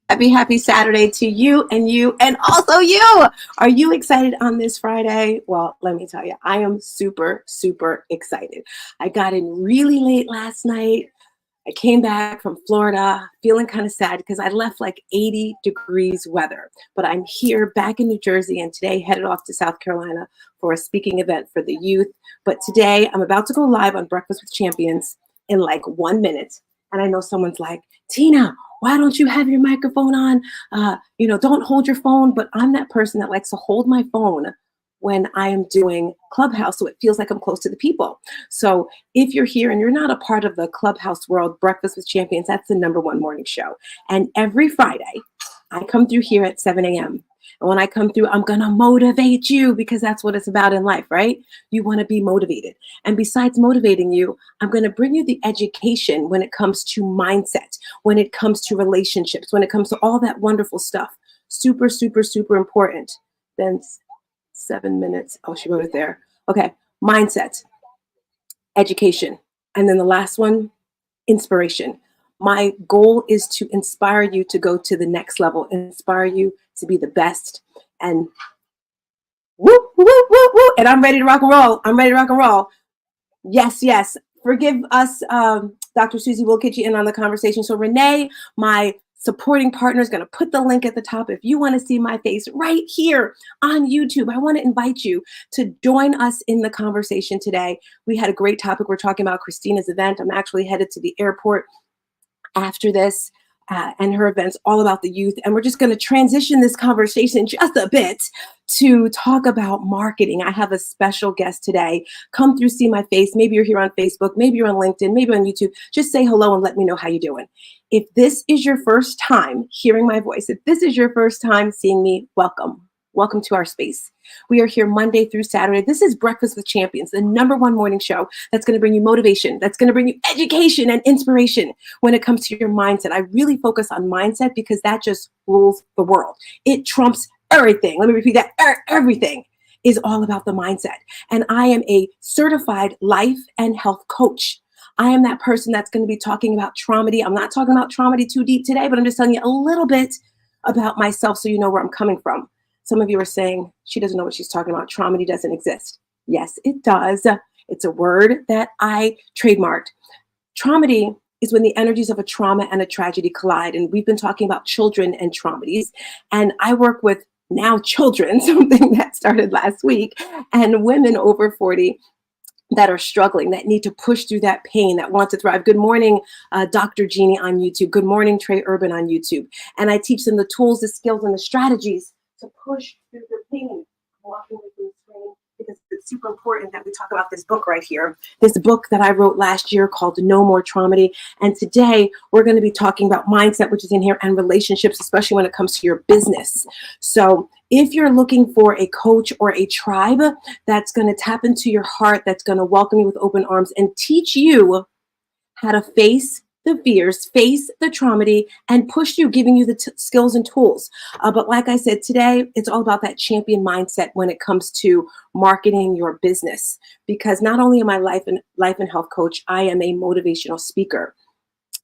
Happy Saturday to you and also you. Are you excited on this Friday? Well, let me tell you, I am super excited. I got in really late last night. I came back from Florida feeling kind of sad because I left like 80 degrees weather. But I'm here back in New Jersey and today headed off to South Carolina for a speaking event for the youth. But today I'm about to go live on Breakfast with Champions in like 1 minute. And I know someone's like, Tina, why don't you have your microphone on? Don't hold your phone. But I'm that person that likes to hold my phone when I am doing Clubhouse so it feels like I'm close to the people. So if you're here and you're not a part of the Clubhouse world, Breakfast with Champions, that's the #1 morning show. And every Friday, I come through here at 7 a.m. And when I come through, I'm going to motivate you because that's what it's about in life, right? You want to be motivated. And besides motivating you, I'm going to bring you the education when it comes to mindset, when it comes to relationships, when it comes to all that wonderful stuff. Super important. Then 7 minutes. Oh, she wrote it there. Okay. Mindset, education. And then the last one, inspiration. My goal is to inspire you to go to the next level, inspire you to be the best. And whoop, whoop, whoop, whoop. And I'm ready to rock and roll. I'm ready to rock and roll. Yes. Forgive us, Dr. Susie will get you in on the conversation. So Renee, my supporting partner, is going to put the link at the top. If you want to see my face right here on YouTube, I want to invite you to join us in the conversation today. We had a great topic. We're talking about Christina's event. I'm actually headed to the airport after this. And her events all about the youth. And we're just going to transition this conversation just a bit to talk about marketing. I have a special guest today. Come through, see my face. Maybe you're here on Facebook. Maybe you're on LinkedIn. Maybe on YouTube. Just say hello and let me know how you're doing. If this is your first time hearing my voice, if this is your first time seeing me, welcome. Welcome to our space. We are here Monday through Saturday. This is Breakfast with Champions, the #1 morning show that's going to bring you motivation, that's going to bring you education and inspiration when it comes to your mindset. I really focus on mindset because that just rules the world. It trumps everything. Let me repeat that. Everything is all about the mindset. And I am a certified life and health coach. I am that person that's going to be talking about traumedy. I'm not talking about traumedy too deep today, but I'm just telling you a little bit about myself so you know where I'm coming from. Some of you are saying, she doesn't know what she's talking about. Traumedy doesn't exist. Yes, it does. It's a word that I trademarked. Traumedy is when the energies of a trauma and a tragedy collide. And we've been talking about children and traumedies. And I work with now children, something that started last week, and women over 40 that are struggling, that need to push through that pain, that want to thrive. Good morning, Dr. Jeannie on YouTube. Good morning, Trey Urban on YouTube. And I teach them the tools, the skills, and the strategies to push through the pain, walking with the screen, because it's super important that we talk about this book right here. This book that I wrote last year called No More Traumedy. And today we're going to be talking about mindset, which is in here, and relationships, especially when it comes to your business. So if you're looking for a coach or a tribe that's going to tap into your heart, that's going to welcome you with open arms and teach you how to face the fears, face the traumedy, and push you, giving you the skills and tools. But like I said, today, it's all about that champion mindset when it comes to marketing your business. Because not only am I life and health coach, I am a motivational speaker.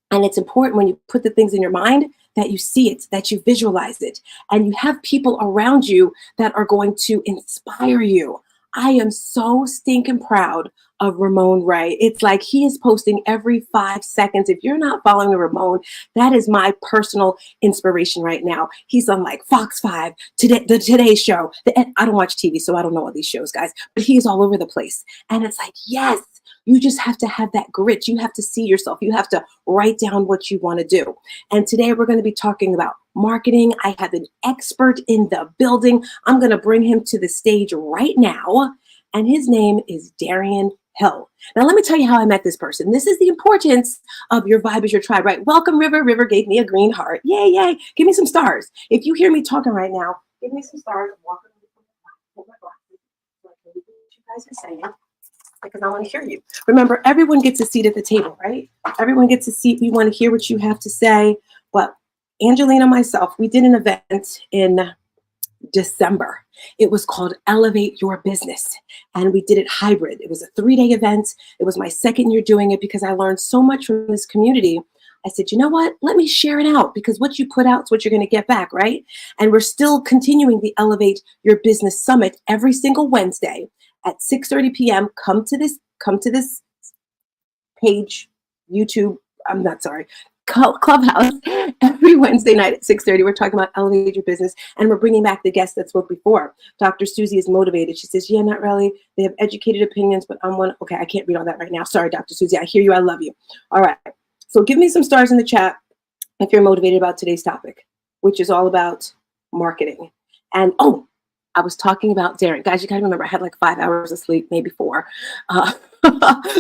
And it's important when you put the things in your mind that you see it, that you visualize it, and you have people around you that are going to inspire you. I am so stinking proud of Ramon Ray. It's like he is posting every 5 seconds. If you're not following Ramon, that is my personal inspiration right now. He's on like Fox 5, the Today Show. I don't watch TV, so I don't know all these shows, guys, but he's all over the place. And it's like, yes, you just have to have that grit. You have to see yourself. You have to write down what you want to do. And today we're going to be talking about marketing. I have an expert in the building. I'm going to bring him to the stage right now. And his name is Darian Hill. Now, let me tell you how I met this person. This is the importance of your vibe is your tribe, right? Welcome, River. River gave me a green heart. Yay. Give me some stars. If you hear me talking right now, give me some stars. Walk with my glasses. So I can read what you guys are saying, because I want to hear you. Remember, everyone gets a seat at the table, right? Everyone gets a seat. We want to hear what you have to say. But Angelina and myself, we did an event in December. It was called Elevate Your Business. And we did it hybrid. It was a 3-day event. It was my second year doing it because I learned so much from this community I said, you know what? Let me share it out, because what you put out is what you're going to get back, right? And we're still continuing the Elevate Your Business Summit every single Wednesday at 6:30 p.m. Come to this page, YouTube. I'm not sorry. Clubhouse every Wednesday night at 6:30. We're talking about elevate your business, and we're bringing back the guest that spoke before. Dr. Susie is motivated. She says, "Yeah, not really. They have educated opinions, but I'm one." Okay, I can't read all that right now. Sorry, Dr. Susie. I hear you. I love you. All right. So give me some stars in the chat if you're motivated about today's topic, which is all about marketing. And I was talking about daring. Guys, you gotta remember, I had like 5 hours of sleep, maybe 4. Uh,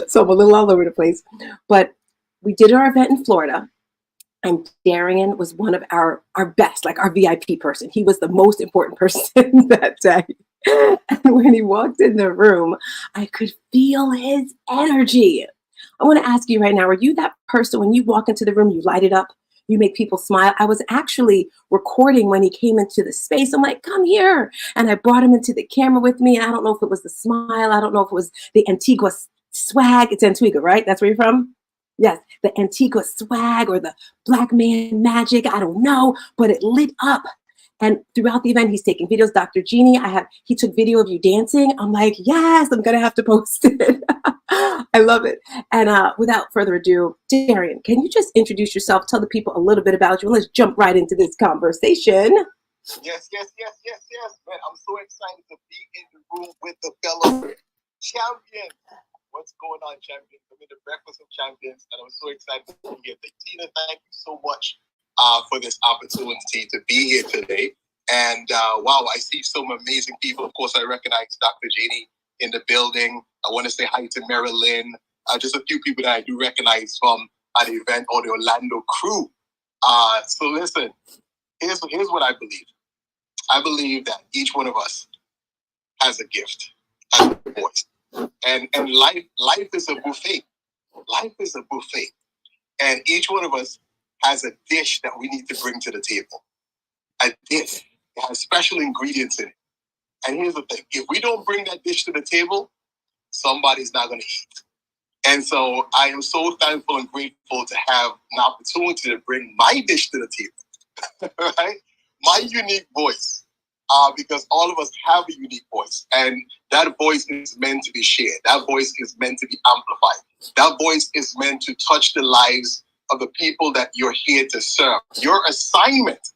so I'm a little all over the place. But we did our event in Florida, and Darian was one of our best, like our VIP person. He was the most important person that day. And when he walked in the room, I could feel his energy. I want to ask you right now, are you that person when you walk into the room, you light it up? You make people smile? I was actually recording when he came into the space. I'm like, come here. And I brought him into the camera with me. And I don't know if it was the smile. I don't know if it was the Antigua swag. It's Antigua, right? That's where you're from? Yes, the Antigua swag or the black man magic. I don't know, but it lit up. And throughout the event, he's taking videos. Dr. Jeannie, he took video of you dancing. I'm like, yes, I'm going to have to post it. I love it. And without further ado, Darian, can you just introduce yourself, tell the people a little bit about you, and let's jump right into this conversation. Yes. Man, I'm so excited to be in the room with the fellow champions. What's going on, champions? I'm in the Breakfast of Champions, and I'm so excited to be here. Tina, thank you so much for this opportunity to be here today. And wow, I see some amazing people. Of course, I recognize Dr. Jeannie in the building. I want to say hi to Marilyn. Just a few people that I do recognize from the event, or the Orlando crew. So listen, here's what I believe. I believe that each one of us has a gift, has a voice. And life is a buffet. Life is a buffet. And each one of us has a dish that we need to bring to the table. A dish that has special ingredients in it. And here's the thing. If we don't bring that dish to the table, somebody's not going to eat. And so I am so thankful and grateful to have an opportunity to bring my dish to the table. Right? My unique voice. Because all of us have a unique voice. And that voice is meant to be shared. That voice is meant to be amplified. That voice is meant to touch the lives of the people that you're here to serve. Your assignment.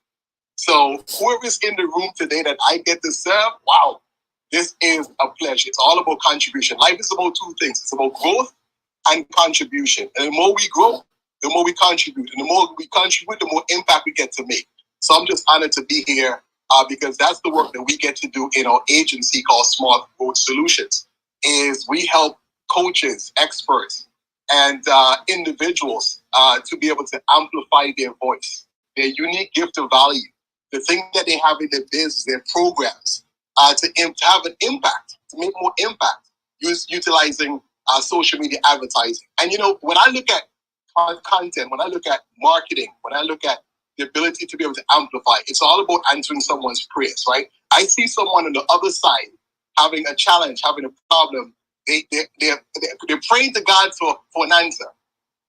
So whoever's in the room today that I get to serve, wow, this is a pleasure. It's all about contribution. Life is about two things. It's about growth and contribution. And the more we grow, the more we contribute. And the more we contribute, the more impact we get to make. So I'm just honored to be here because that's the work that we get to do in our agency called Smart Growth Solutions. Is we help coaches, experts, and individuals to be able to amplify their voice, their unique gift of value, the thing that they have in their business, their programs, to have an impact, to make more impact, utilizing social media advertising. And when I look at content, when I look at marketing, when I look at the ability to be able to amplify, it's all about answering someone's prayers, right? I see someone on the other side having a challenge, having a problem. They're praying to God for an answer.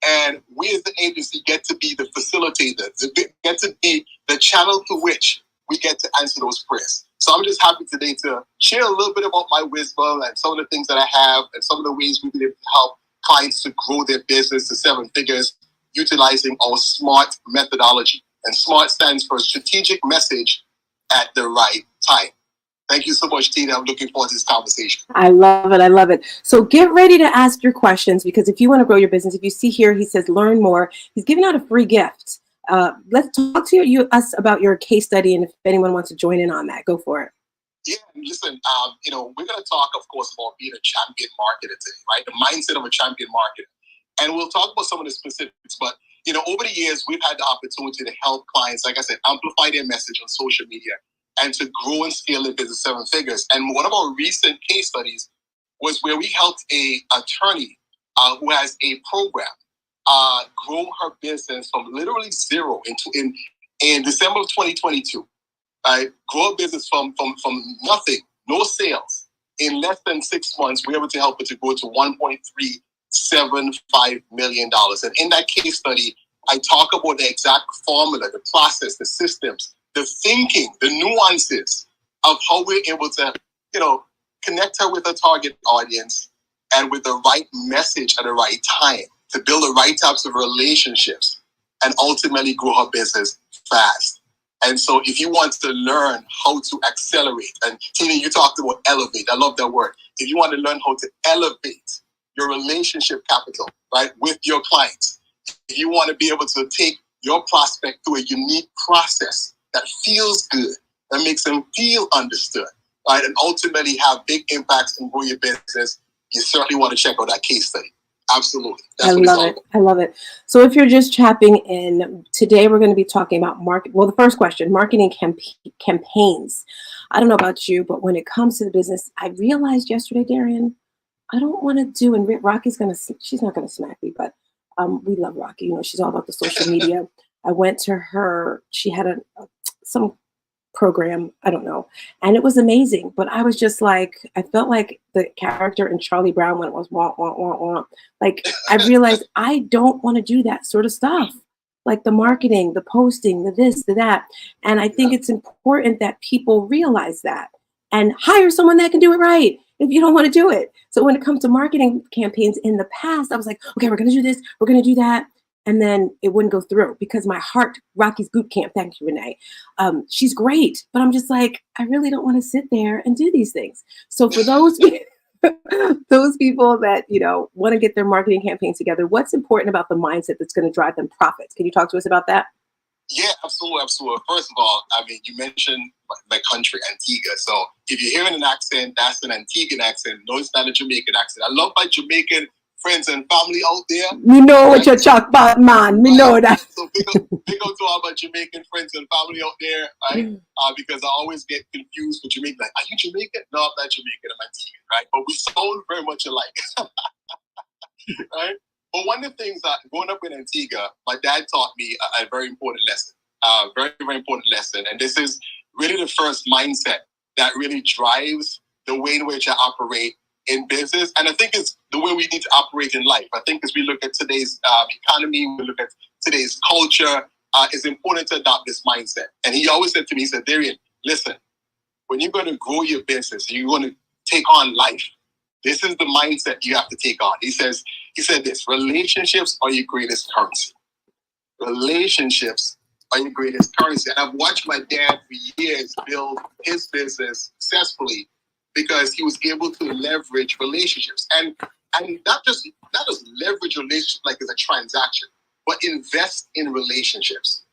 And we as an agency get to be the facilitator, get to be the channel through which we get to answer those prayers. So I'm just happy today to share a little bit about my wisdom and some of the things that I have and some of the ways we've been able to help clients to grow their business to 7 figures utilizing our SMART methodology. And SMART stands for strategic message at the right time. Thank you so much, Tina. I'm looking forward to this conversation. I love it. I love it. So get ready to ask your questions, because if you want to grow your business, if you see here, he says, learn more. He's giving out a free gift. Let's talk to us about your case study. And if anyone wants to join in on that, go for it. Yeah, listen, we're going to talk, of course, about being a champion marketer today, right? The mindset of a champion marketer. And we'll talk about some of the specifics, but over the years, we've had the opportunity to help clients, like I said, amplify their message on social media and to grow and scale their business 7 figures. And one of our recent case studies was where we helped a attorney who has a program grow her business from literally zero in December of 2022. Grow a business from nothing, no sales. In less than 6 months, we were able to help her to go to $1.375 million. And in that case study, I talk about the exact formula, the process, the systems, the thinking, the nuances of how we're able to, connect her with a target audience and with the right message at the right time to build the right types of relationships and ultimately grow her business fast. And so if you want to learn how to accelerate, and Tina, you talked about elevate. I love that word. If you want to learn how to elevate your relationship capital, right, with your clients, if you want to be able to take your prospect through a unique process that feels good, that makes them feel understood, right, and ultimately have big impacts and grow your business, you certainly want to check out that case study. Absolutely. I love it. I love it. So if you're just tapping in, today we're going to be talking about the first question, marketing campaigns. I don't know about you, but when it comes to the business, I realized yesterday, Darian, I don't want to do, and Rocky's she's not going to smack me, but we love Rocky. She's all about the social media. I went to her, she had some program, I don't know, and it was amazing, but I was just like, I felt like the character in Charlie Brown when it was wah, wah, wah, wah. Like, I realized I don't want to do that sort of stuff, like the marketing, the posting, the this, the that. And I think it's important that people realize that and hire someone that can do it right if you don't want to do it. So when it comes to marketing campaigns in the past, I was like, okay, we're going to do this, we're going to do that. And then it wouldn't go through because my heart, Rocky's boot camp, thank you, Renee. She's great, but I'm just like, I really don't want to sit there and do these things. So for those people that, want to get their marketing campaigns together, what's important about the mindset that's going to drive them profits? Can you talk to us about that? Yeah, absolutely. First of all, you mentioned my country, Antigua. So if you're hearing an accent, that's an Antiguan accent. No, it's not a Jamaican accent. I love my Jamaican friends and family out there. You know what you're talking about, man. We know that. So big up to all my Jamaican friends and family out there, right? Because I always get confused with Jamaican. Like, are you Jamaican? No, I'm not Jamaican. I'm Antiguan, right? But we sound very much alike, right? But one of the things that growing up in Antigua, my dad taught me a very important lesson, very, very important lesson. And this is really the first mindset that really drives the way in which I operate in business. And I think it's the way we need to operate in life. I think as we look at today's economy, we look at today's culture, it's important to adopt this mindset. And he always said to me, he said, Darian, listen, when you're going to grow your business, you're going to take on life, this is the mindset you have to take on. He said this, relationships are your greatest currency. Relationships are your greatest currency. And I've watched my dad for years build his business successfully because he was able to leverage relationships. And not just leverage relationships like it's a transaction, but invest in relationships.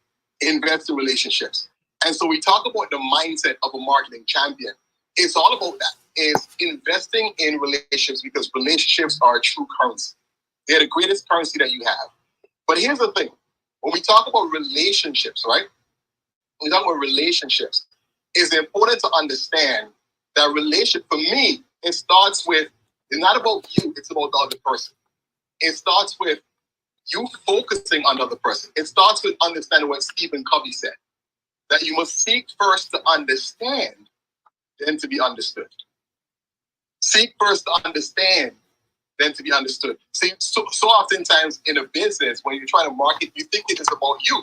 Invest in relationships. And so we talk about the mindset of a marketing champion. It's all about that. Is investing in relationships because relationships are a true currency. They're the greatest currency that you have. But here's the thing. When we talk about relationships, right? When we talk about relationships, it's important to understand that relationship, for me, it starts with, it's not about you, it's about the other person. It starts with you focusing on the other person. It starts with understanding what Stephen Covey said, that you must seek first to understand, then to be understood. Seek first to understand, then to be understood. See, so oftentimes in a business, when you're trying to market, you think it is about you.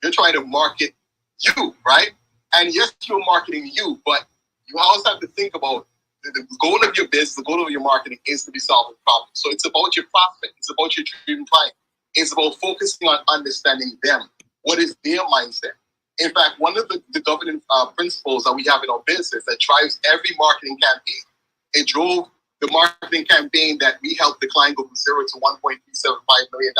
You're trying to market you, right? And yes, you're marketing you, but you also have to think about the goal of your business, the goal of your marketing is to be solving problems. So it's about your prospect. It's about your dream client. It's about focusing on understanding them. What is their mindset? In fact, one of the governing principles that we have in our business that drives every marketing campaign, it drove the marketing campaign that we helped the client go from $0 to $1.375 million,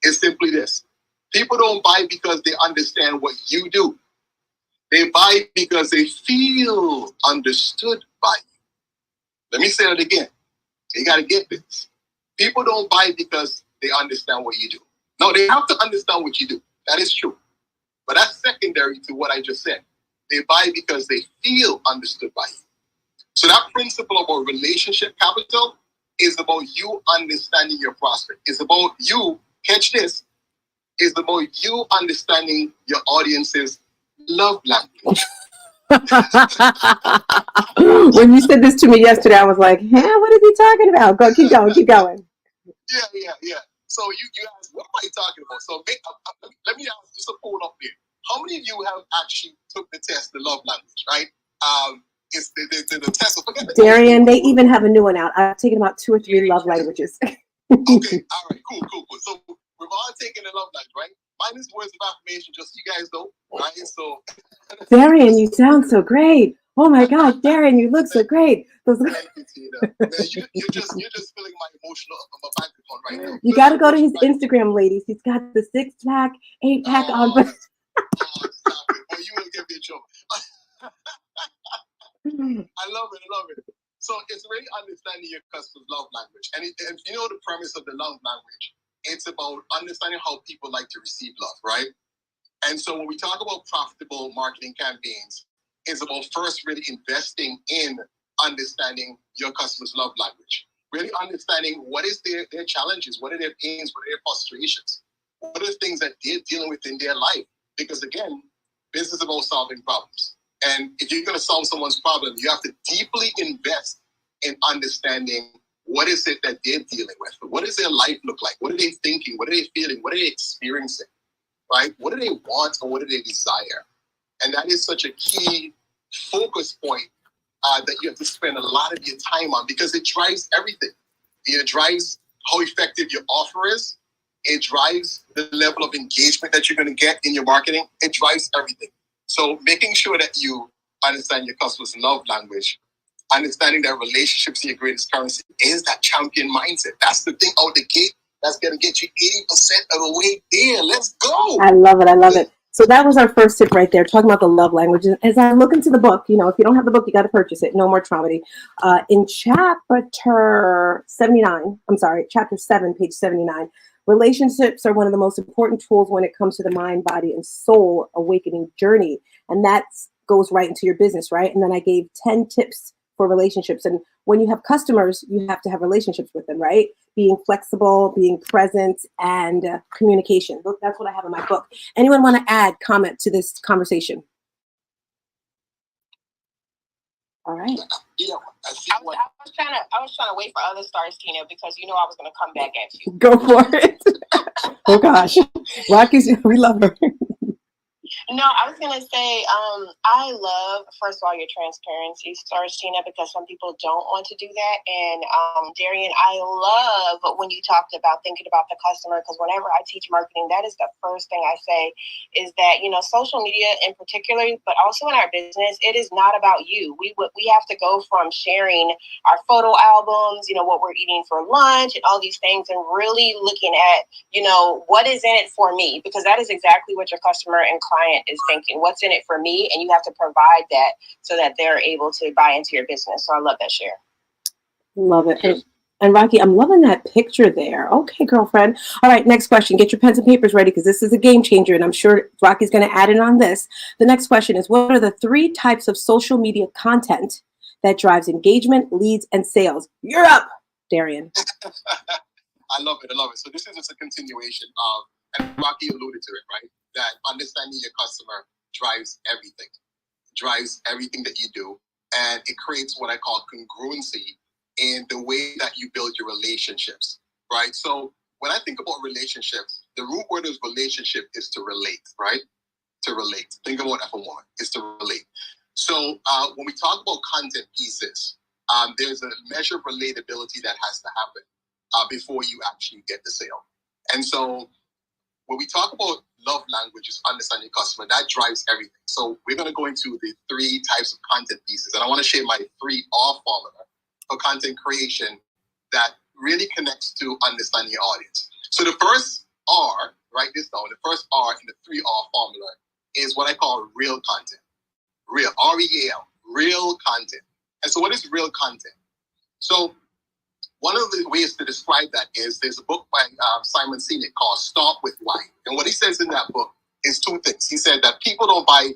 is simply this. People don't buy because they understand what you do. They buy because they feel understood by you. Let me say that again. You got to get this. People don't buy because they understand what you do. No, they have to understand what you do. That is true. But that's secondary to what I just said. They buy because they feel understood by you. So that principle about relationship capital is about you understanding your prospect. It's about you, catch this, it's about you understanding your audience's love language. When you said this to me yesterday, I was like, what is he talking about? Go, keep going. Yeah. So you ask, what am I talking about? So let me ask just a poll up there. How many of you have actually took the test, the love language, right? It's the test. Forget the Darian, they even have a new one out. I've taken about 2 or 3 love languages. Okay, all right, cool. So we've all taken the love language, right? Mine is words of affirmation, just so you guys know, right? So Darian, you sound so great. Oh my God, Darian, you look so great. Thank you, Tina. Man, you're just filling my emotional bank account right now. You got to go to his Instagram, ladies. He's got the 6-pack, 8-pack on. But stop it. Well, you will get me in trouble. I love it. So it's really understanding your customer's love language. And you know the premise of the love language, it's about understanding how people like to receive love, right? And so when we talk about profitable marketing campaigns, it's about first really investing in understanding your customer's love language. Really understanding what is their challenges, what are their pains, what are their frustrations, what are the things that they're dealing with in their life. Because again, business is about solving problems. And if you're going to solve someone's problem, you have to deeply invest in understanding what is it that they're dealing with. What does their life look like? What are they thinking? What are they feeling? What are they experiencing? Right? What do they want or what do they desire? And that is such a key focus point that you have to spend a lot of your time on because it drives everything. It drives how effective your offer is. It drives the level of engagement that you're going to get in your marketing. It drives everything. So making sure that you understand your customer's love language, understanding that relationships are your greatest currency is that champion mindset. That's the thing out the gate. That's going to get you 80% of the way there. Let's go. I love it. So that was our first tip right there, talking about the love languages. As I look into the book, if you don't have the book, you got to purchase it. No More Traumedy. In chapter 7, page 79, relationships are one of the most important tools when it comes to the mind, body, and soul awakening journey. And that goes right into your business, right? And then I gave 10 tips for relationships. And when you have customers, you have to have relationships with them, right? Being flexible, being present, and communication. That's what I have in my book. Anyone want to add comment to this conversation? All right. Yeah, I was trying to wait for other Starztina because I was going to come back at you. Go for it. Oh gosh, Rocky's. We love her. No, I was going to say, I love, first of all, your transparency, Starztina, because some people don't want to do that. And Darian, I love when you talked about thinking about the customer, because whenever I teach marketing, that is the first thing I say is that, social media in particular, but also in our business, it is not about you. We have to go from sharing our photo albums, what we're eating for lunch and all these things, and really looking at, what is in it for me, because that is exactly what your customer and client is thinking. What's in it for me? And you have to provide that so that they're able to buy into your business. So I love that share. Love it. And Rocky, I'm loving that picture there. Okay, girlfriend. All right, next question. Get your pens and papers ready because this is a game changer, and I'm sure Rocky's going to add in on this. The next question is, what are the 3 types of social media content that drives engagement, leads, and sales? You're up, Darian. I love it. So this is just a continuation of, and Rocky alluded to it, right? That understanding your customer drives everything that you do. And it creates what I call congruency in the way that you build your relationships, right? So when I think about relationships, the root word of relationship is to relate, right? To relate. Think about that for one, is to relate. So when we talk about content pieces, there's a measure of relatability that has to happen before you actually get the sale. And so when we talk about love languages, understanding customer, that drives everything. So we're going to go into the 3 types of content pieces. And I want to share my 3 R formula for content creation that really connects to understanding your audience. So the first R, write this down, the first R in the 3R formula is what I call real content. Real, R-E-A-L, real content. And so what is real content? So one of the ways to describe that is there's a book by Simon Sinek called Start With Why. And what he says in that book is 2 things. He said that people don't buy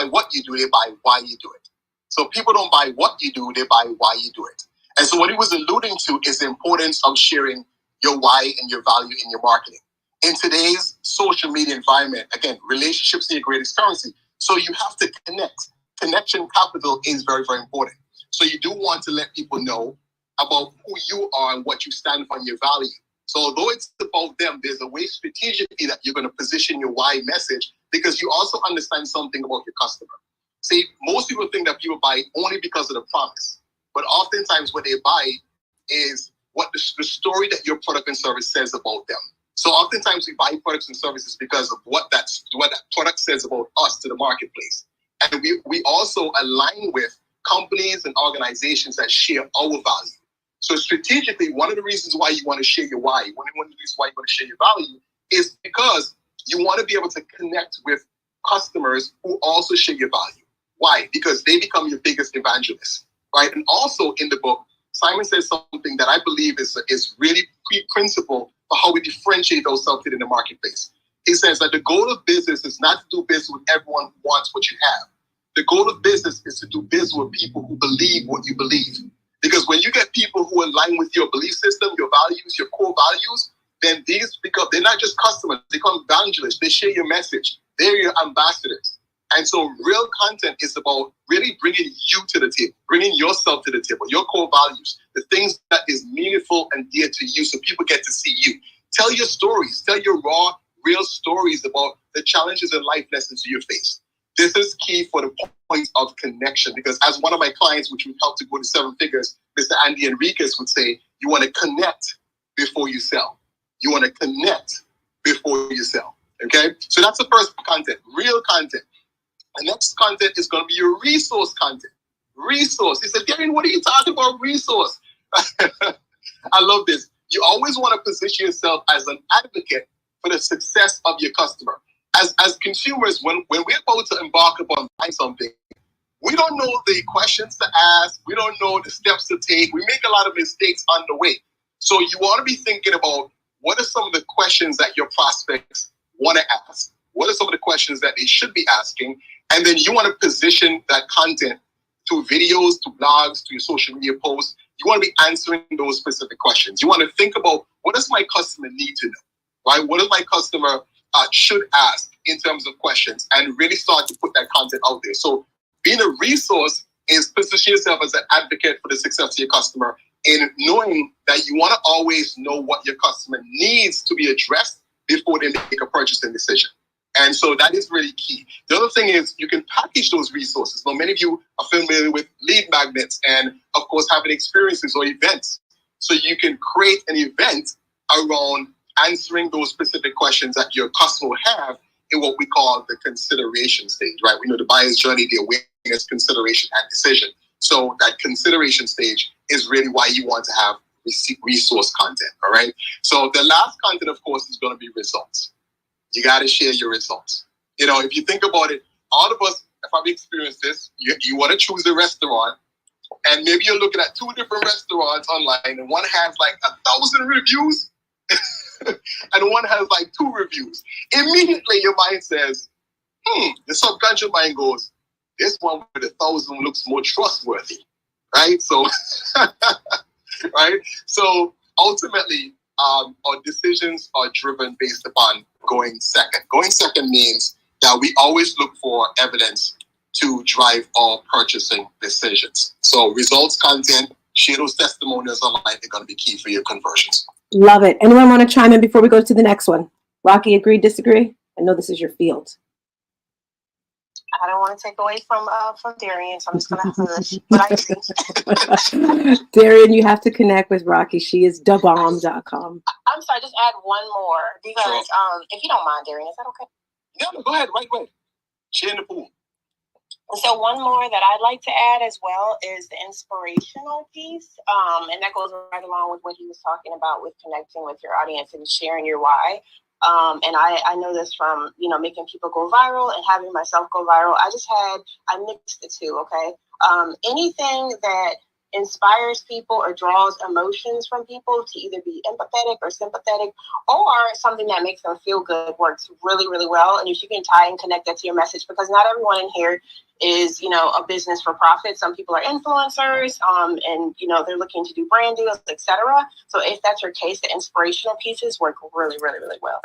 what you do, they buy why you do it. So people don't buy what you do, they buy why you do it. And so what he was alluding to is the importance of sharing your why and your value in your marketing. In today's social media environment, again, relationships are your greatest currency. So you have to connect. Connection capital is very, very important. So you do want to let people know about who you are and what you stand for and your value. So although it's about them, there's a way strategically that you're going to position your why message, because you also understand something about your customer. See, most people think that people buy only because of the promise, but oftentimes what they buy is what the story that your product and service says about them. So oftentimes we buy products and services because of what that product says about us to the marketplace. And we also align with companies and organizations that share our value. So strategically, one of the reasons why you want to share your why, one of the reasons why you want to share your value is because you want to be able to connect with customers who also share your value. Why? Because they become your biggest evangelists, right? And also in the book, Simon says something that I believe is really key principle for how we differentiate ourselves in the marketplace. He says that the goal of business is not to do business with everyone who wants what you have. The goal of business is to do business with people who believe what you believe. Because when you get people who align with your belief system, your values, your core values, then they're not just customers, they become evangelists. They share your message. They're your ambassadors. And so real content is about really bringing you to the table, bringing yourself to the table, your core values, the things that is meaningful and dear to you so people get to see you. Tell your stories. Tell your raw, real stories about the challenges and life lessons you face. This is key for the point of connection, because as one of my clients, which we've helped to go to 7 figures, Mr. Andy Enriquez would say, you want to connect before you sell. You want to connect before you sell. Okay? So that's the first content, real content. The next content is going to be your resource content. Resource. He said, Darren, what are you talking about? Resource. I love this. You always want to position yourself as an advocate for the success of your customer. As consumers, when we're about to embark upon buying something, we don't know the questions to ask. We don't know the steps to take. We make a lot of mistakes on the way. So you want to be thinking about what are some of the questions that your prospects want to ask? What are some of the questions that they should be asking? And then you want to position that content through videos, to blogs, to your social media posts. You want to be answering those specific questions. You want to think about, what does my customer need to know, right? What does my customer should ask in terms of questions, and really start to put that content out there. So being a resource is position yourself as an advocate for the success of your customer, in knowing that you want to always know what your customer needs to be addressed before they make a purchasing decision. And so that is really key. The other thing is you can package those resources. Now, many of you are familiar with lead magnets and, of course, having experiences or events. So you can create an event around answering those specific questions that your customer will have in what we call the consideration stage, right? We know the buyer's journey, the awareness, consideration, and decision. So that consideration stage is really why you want to have resource content, all right? So the last content, of course, is going to be results. You got to share your results. You know, if you think about it, all of us, if I've experienced this, you want to choose a restaurant, and maybe you're looking at 2 different restaurants online, and one has like 1,000 reviews, and one has like 2 reviews. Immediately your mind says, the subconscious mind goes, this one with 1,000 looks more trustworthy, right? So, right? So ultimately, our decisions are driven based upon going second. Going second means that we always look for evidence to drive our purchasing decisions. So results, content, share those testimonials online are going to be key for your conversions. Love it. Anyone want to chime in before we go to the next one? Rocky, agree, disagree? I know this is your field. I don't want to take away from Darian, so I'm just going to hush. But I agree. Darian, you have to connect with Rocky. She is dabomb.com. I'm sorry, just add one more, because sure. If you don't mind, Darian, is that okay? Yeah, go ahead, right away. Share in the pool. So one more that I'd like to add as well is the inspirational piece. And that goes right along with what he was talking about with connecting with your audience and sharing your why. And I know this from, making people go viral and having myself go viral. I mixed the two, okay? Anything that inspires people or draws emotions from people to either be empathetic or sympathetic, or something that makes them feel good, works really, really well. And if you can tie and connect that to your message, because not everyone in here is, a business for profit. Some people are influencers, and, they're looking to do brand deals, etc. So if that's your case, the inspirational pieces work really, really, really well.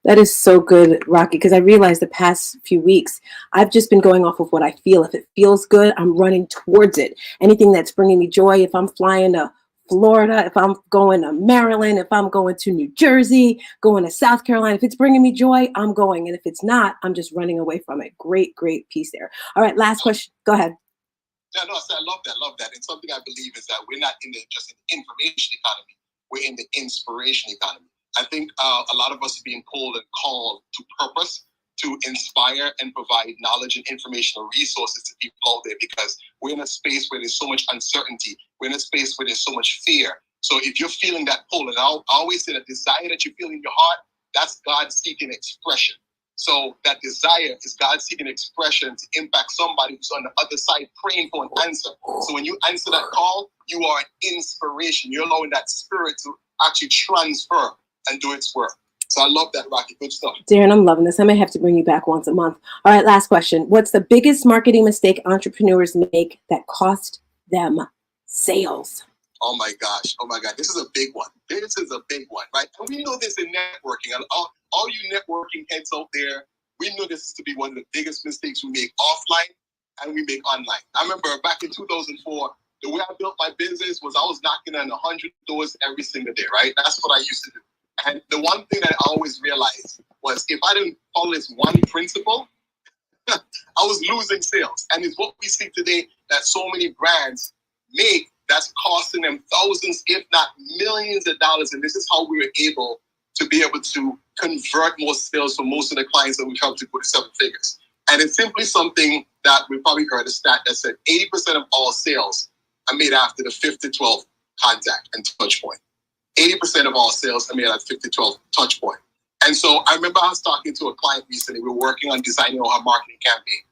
That is so good, Rocky, because I realized the past few weeks, I've just been going off of what I feel. If it feels good, I'm running towards it. Anything that's bringing me joy, if I'm flying to Florida, if I'm going to Maryland, if I'm going to New Jersey, going to South Carolina, if it's bringing me joy, I'm going. And if it's not, I'm just running away from it. Great, great piece there. All right, last question. Go ahead. No, I love that. And something I believe is that we're not just in the information economy, we're in the inspiration economy. I think a lot of us are being pulled and called to purpose, to inspire and provide knowledge and information or resources to people out there, because we're in a space where there's so much uncertainty. We're in a space where there's so much fear. So if you're feeling that pull, and I always say that desire that you feel in your heart, that's God seeking expression. So that desire is God seeking expression to impact somebody who's on the other side praying for an answer. So when you answer that call, you are an inspiration. You're allowing that spirit to actually transfer and do its work. So I love that, Rocky. Good stuff. Darren, I'm loving this. I may have to bring you back once a month. All right, last question. What's the biggest marketing mistake entrepreneurs make that cost them sales? Oh my God. This is a big one. Right? And we know this in networking. All you networking heads out there, we know this is to be one of the biggest mistakes we make offline and we make online. I remember back in 2004, the way I built my business was I was knocking on 100 doors every single day, right? That's what I used to do. And the one thing that I always realized was if I didn't follow this one principle, I was losing sales. And it's what we see today that so many brands make that's costing them thousands, if not millions of dollars. And this is how we were able to convert more sales for most of the clients that we helped to go to 7 figures. And it's simply something that we probably heard a stat that said 80% of all sales are made after the 5th to 12th contact and touch point. 80% of all sales are made at 5th to 12th touch point. And so I remember I was talking to a client recently. We were working on designing her marketing campaign.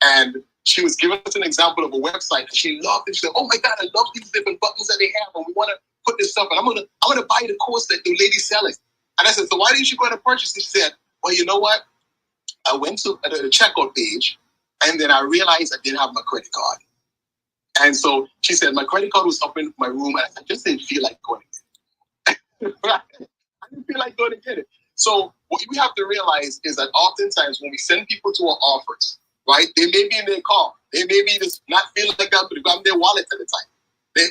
And she was giving us an example of a website and she loved it. She said, oh my God, I love these different buttons that they have. And we want to put this stuff. And I'm gonna buy the course that the lady's selling. And I said, so why didn't you go and purchase it? She said, well, you know what? I went to the checkout page and then I realized I didn't have my credit card. And so she said, my credit card was up in my room and I just didn't feel like going to get it. I didn't feel like going to get it. So what we have to realize is that oftentimes when we send people to our offers, right, they may be in their car. They may be just not feeling like that, but grab their wallet at the time.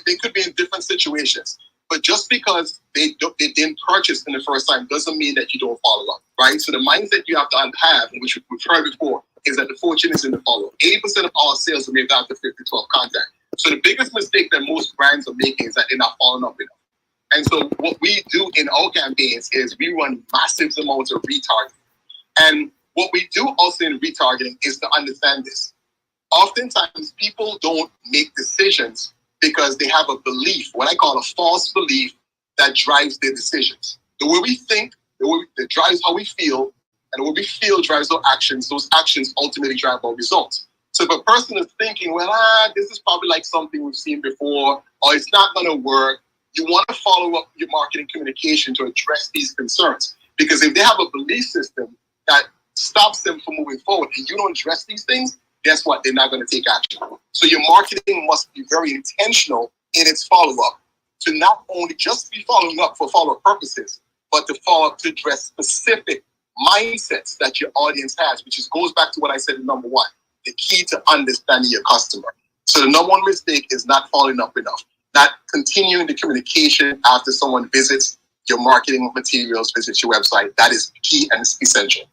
They could be in different situations. But just because they didn't purchase in the first time doesn't mean that you don't follow up, right? So the mindset you have to have, which we've heard before, is that the fortune is in the follow. 80% of all sales are made after 5th to 12th contact. So the biggest mistake that most brands are making is that they're not following up enough. And so what we do in our campaigns is we run massive amounts of retargeting. And what we do also in retargeting is to understand this. Oftentimes people don't make decisions because they have a belief, what I call a false belief, that drives their decisions. The way we think, that drives how we feel, and the way we feel drives our actions. Those actions ultimately drive our results. So if a person is thinking, well, this is probably like something we've seen before, or it's not going to work, you want to follow up your marketing communication to address these concerns. Because if they have a belief system that stops them from moving forward and you don't address these things, guess what? They're not going to take action. So your marketing must be very intentional in its follow-up to not only just be following up for follow-up purposes, but to follow up to address specific mindsets that your audience has, which goes back to what I said in number 1, the key to understanding your customer. So the number 1 mistake is not following up enough, not continuing the communication after someone visits your marketing materials, visits your website. That is key and it's essential.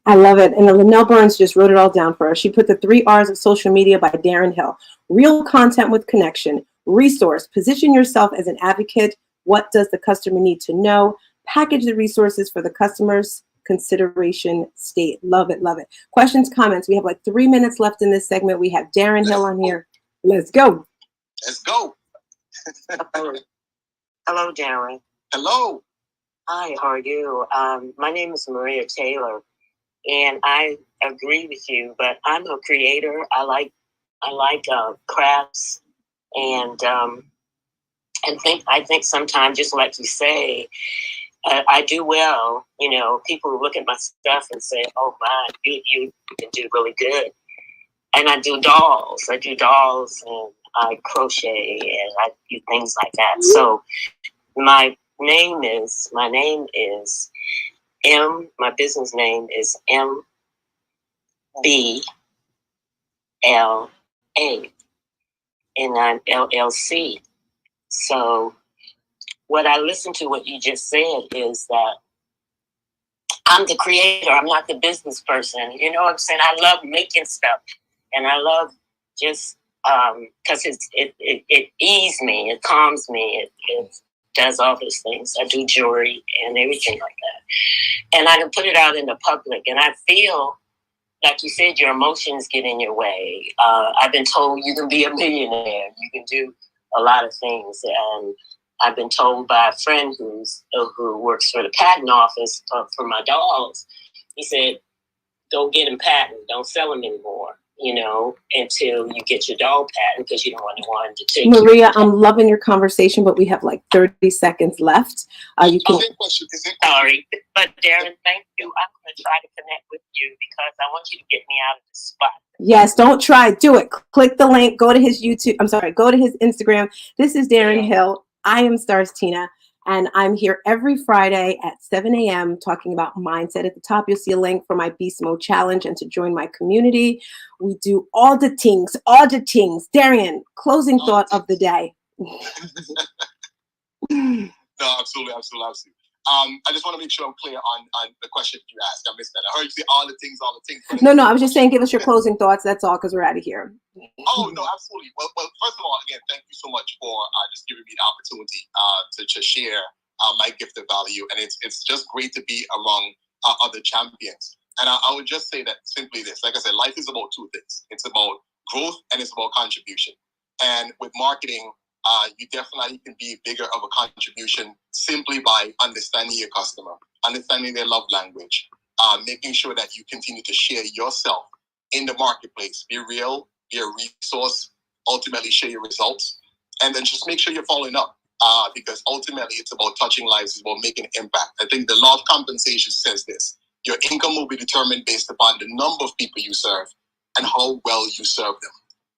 I love it. And Linnell Burns just wrote it all down for us. She put the 3 R's of social media by Darren Hill. Real content with connection. Resource. Position yourself as an advocate. What does the customer need to know? Package the resources for the customer's consideration state. Love it. Love it. Questions, comments. We have like 3 minutes left in this segment. We have Darren Hill on here. Let's go. Let's go. Hello, Darren. Hello. Hi, how are you? My name is Maria Taylor. And I agree with you, but I'm a creator. I like crafts, and I think sometimes, just like you say, I do well. You know, people look at my stuff and say, "Oh my, you can do really good." And I do dolls. And I crochet, and I do things like that. So my name is my business name is MBLA, and I'm LLC. So what I listened to, what you just said, is that I'm the creator. I'm not the business person. You know what I'm saying? I love making stuff, and I love just because it eases me, it calms me, it does all those things. I do jewelry and everything like that, and I can put it out in the public. And I feel, like you said, your emotions get in your way. I've been told you can be a millionaire, you can do a lot of things, and I've been told by a friend who works for the patent office for my dolls. He said, "Go get them patent. Don't sell them anymore. Until you get your doll patent, because you don't want anyone to take." Maria, I'm loving your conversation, but we have like 30 seconds left. You can. Sorry, but Darren, thank you. I'm going to try to connect with you because I want you to get me out of this spot. Yes, don't try. Do it. Click the link. Go to his YouTube. I'm sorry. Go to his Instagram. This is Darren Hill. I am Starztina, and I'm here every Friday at 7 a.m. talking about mindset. At the top, you'll see a link for my Beast Mode Challenge and to join my community. We do all the things. Darren, closing thought of the day. No, absolutely. I just want to make sure I'm clear on the question you asked. I missed that. I heard you say all the things. No, I was just saying, give us your closing thoughts. That's all, because we're out of here. Oh, no, absolutely. Well, first of all, again, thank you so much for just giving me the opportunity to share my gift of value. And it's just great to be among other champions. And I would just say that simply this. Like I said, life is about two things. It's about growth and it's about contribution. And with marketing, you definitely can be bigger of a contribution simply by understanding your customer, understanding their love language, making sure that you continue to share yourself in the marketplace. Be real, be a resource, ultimately share your results, and then just make sure you're following up because ultimately it's about touching lives, it's about making an impact. I think the law of compensation says this. Your income will be determined based upon the number of people you serve and how well you serve them.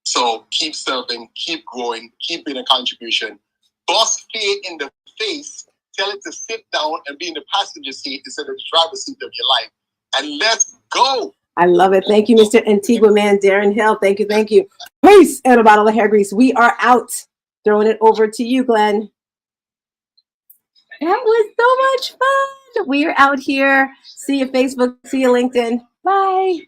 So keep serving, keep growing, keep being a contribution. Boss fear in the face, tell it to sit down and be in the passenger seat instead of the driver's seat of your life. And let's go. I love it. Thank you, Mr. Antigua Man, Darren Hill. Thank you. Peace and a bottle of hair grease. We are out. Throwing it over to you, Glenn. That was so much fun. We are out here. See you Facebook. See you LinkedIn. Bye.